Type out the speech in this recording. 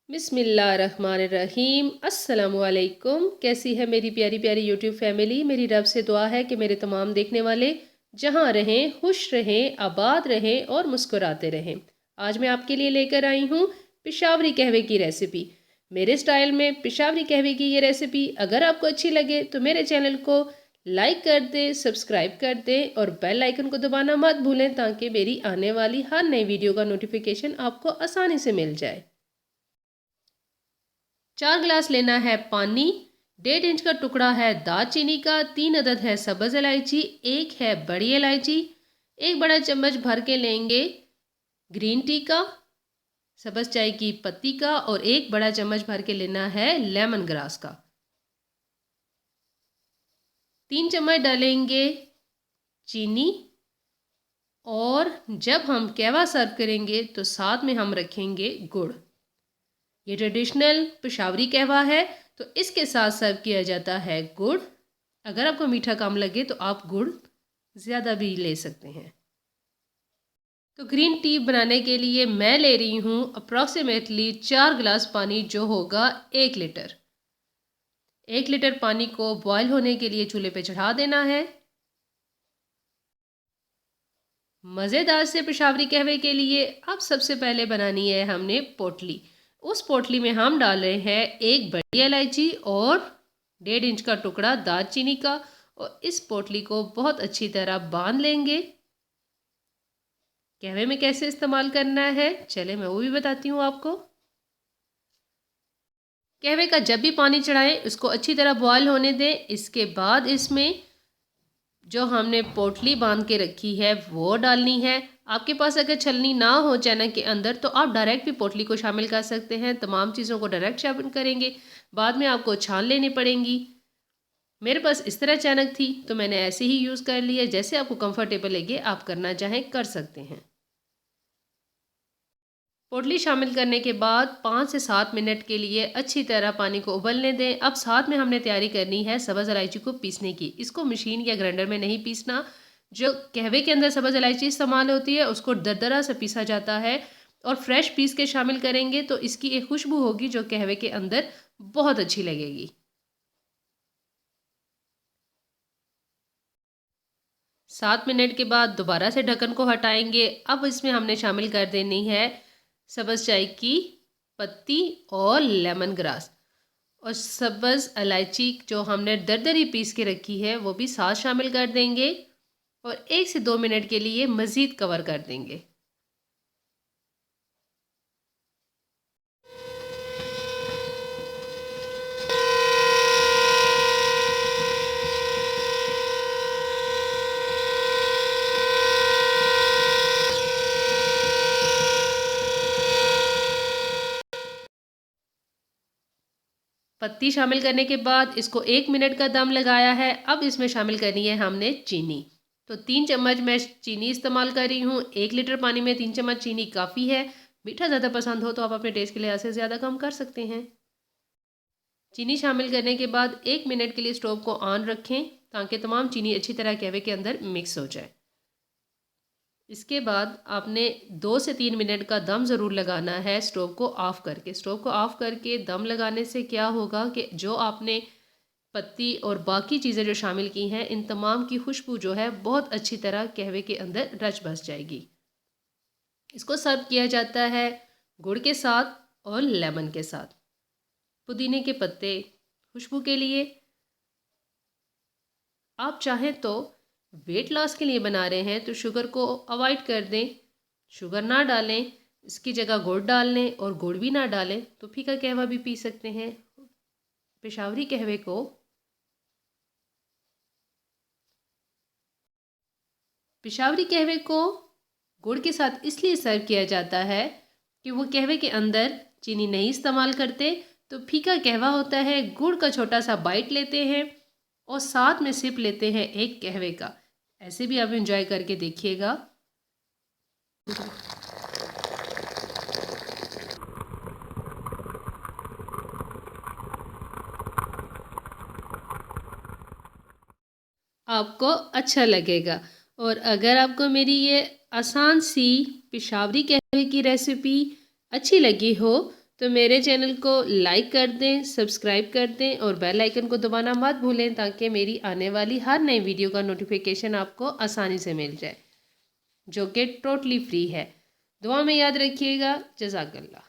बिस्मिल्लाहिर्रहमानिर्रहीम। अस्सलामुअलैकुम। कैसी है मेरी प्यारी प्यारी यूट्यूब फैमिली। मेरी रब से दुआ है कि मेरे तमाम देखने वाले जहाँ रहें, खुश रहें, आबाद रहें और मुस्कुराते रहें। आज मैं आपके लिए लेकर आई हूँ पेशावरी कहवे की रेसिपी। मेरे स्टाइल में पेशावरी कहवे की ये रेसिपी अगर आपको अच्छी लगे तो मेरे चैनल को लाइक कर दें, सब्सक्राइब कर दें और बेल आइकन को दबाना मत भूलें ताकि मेरी आने वाली हर नई वीडियो का नोटिफिकेशन आपको आसानी से मिल जाए। 4 गिलास लेना है पानी, 1.5 इंच का टुकड़ा है दालचीनी का, 3 अदद है सब्ज़ इलायची, 1 है बड़ी इलायची, 1 बड़ा चम्मच भर के लेंगे ग्रीन टी का, सब्ज़ चाय की पत्ती का और 1 बड़ा चम्मच भर के लेना है लेमन ग्रास का। 3 चम्मच डालेंगे चीनी और जब हम कहवा सर्व करेंगे तो साथ में हम रखेंगे गुड़। ये ट्रेडिशनल पेशावरी कहवा है तो इसके साथ सर्व किया जाता है गुड़। अगर आपको मीठा कम लगे तो आप गुड़ ज़्यादा भी ले सकते हैं। तो ग्रीन टी बनाने के लिए मैं ले रही हूँ अप्रॉक्सीमेटली 4 गिलास पानी, जो होगा 1 लीटर। 1 लीटर पानी को बॉयल होने के लिए चूल्हे पे चढ़ा देना है। मज़ेदार से पेशावरी कहवे के लिए अब सबसे पहले बनानी है हमने पोटली। उस पोटली में हम डाल रहे हैं 1 बड़ी इलायची और 1.5 इंच का टुकड़ा दालचीनी का और इस पोटली को बहुत अच्छी तरह बांध लेंगे। कहवे में कैसे इस्तेमाल करना है चले मैं वो भी बताती हूँ आपको। कहवे का जब भी पानी चढ़ाएं उसको अच्छी तरह बॉयल होने दें। इसके बाद इसमें जो हमने पोटली बांध के रखी है वो डालनी है। आपके पास अगर छलनी ना हो चना के अंदर तो आप डायरेक्ट भी पोटली को शामिल कर सकते हैं। तमाम चीज़ों को डायरेक्ट शामिल करेंगे, बाद में आपको छान लेनी पड़ेंगी। मेरे पास इस तरह चनक थी तो मैंने ऐसे ही यूज़ कर लिया। जैसे आपको कंफर्टेबल लगे आप करना चाहें कर सकते हैं। पोटली शामिल करने के बाद 5 से 7 मिनट के लिए अच्छी तरह पानी को उबलने दें। अब साथ में हमने तैयारी करनी है सब्ज़ इलायची को पीसने की। इसको मशीन या ग्राइंडर में नहीं पीसना। जो कहवे के अंदर सब्ज़ इलायची इस्तेमाल होती है उसको दरदरा से पीसा जाता है और फ्रेश पीस के शामिल करेंगे तो इसकी एक खुशबू होगी जो कहवे के अंदर बहुत अच्छी लगेगी। 7 मिनट के बाद दोबारा से ढक्कन को हटाएंगे। अब इसमें हमने शामिल कर देनी है सब्ज़ चाय की पत्ती और लेमन ग्रास और सब्ज़ इलायची जो हमने दरदरी पीस के रखी है वो भी साथ शामिल कर देंगे और 1 से 2 मिनट के लिए मज़ीद कवर कर देंगे। पत्ती शामिल करने के बाद इसको 1 मिनट का दम लगाया है। अब इसमें शामिल करनी है हमने चीनी। तो 3 चम्मच मैं चीनी इस्तेमाल कर रही हूँ। 1 लीटर पानी में 3 चम्मच चीनी काफ़ी है। मीठा ज़्यादा पसंद हो तो आप अपने टेस्ट के लिहाज से ज़्यादा कम कर सकते हैं। चीनी शामिल करने के बाद 1 मिनट के लिए स्टोव को ऑन रखें ताकि तमाम चीनी अच्छी तरह कहवे के अंदर मिक्स हो जाए। इसके बाद आपने 2 से 3 मिनट का दम ज़रूर लगाना है स्टोव को ऑफ़ करके। स्टोव को ऑफ़ करके दम लगाने से क्या होगा कि जो आपने पत्ती और बाकी चीज़ें जो शामिल की हैं इन तमाम की खुशबू जो है बहुत अच्छी तरह कहवे के अंदर रच बस जाएगी। इसको सर्व किया जाता है गुड़ के साथ और लेमन के साथ। पुदीने के पत्ते खुशबू के लिए। आप चाहें तो वेट लॉस के लिए बना रहे हैं तो शुगर को अवॉइड कर दें, शुगर ना डालें, इसकी जगह गुड़ डाल लें और गुड़ भी ना डालें तो फीका कहवा भी पी सकते हैं। पेशावरी कहवे को गुड़ के साथ इसलिए सर्व किया जाता है कि वो कहवे के अंदर चीनी नहीं इस्तेमाल करते तो फीका कहवा होता है। गुड़ का छोटा सा बाइट लेते हैं और साथ में सिप लेते हैं एक कहवे का। ऐसे भी आप एंजॉय करके देखिएगा। आपको अच्छा लगेगा। और अगर आपको मेरी ये आसान सी पेशावरी कहवे की रेसिपी अच्छी लगी हो तो मेरे चैनल को लाइक कर दें, सब्सक्राइब कर दें और बेल आइकन को दबाना मत भूलें ताकि मेरी आने वाली हर नई वीडियो का नोटिफिकेशन आपको आसानी से मिल जाए, जो कि टोटली फ्री है। दुआ में याद रखिएगा। जज़ाकल्लाह।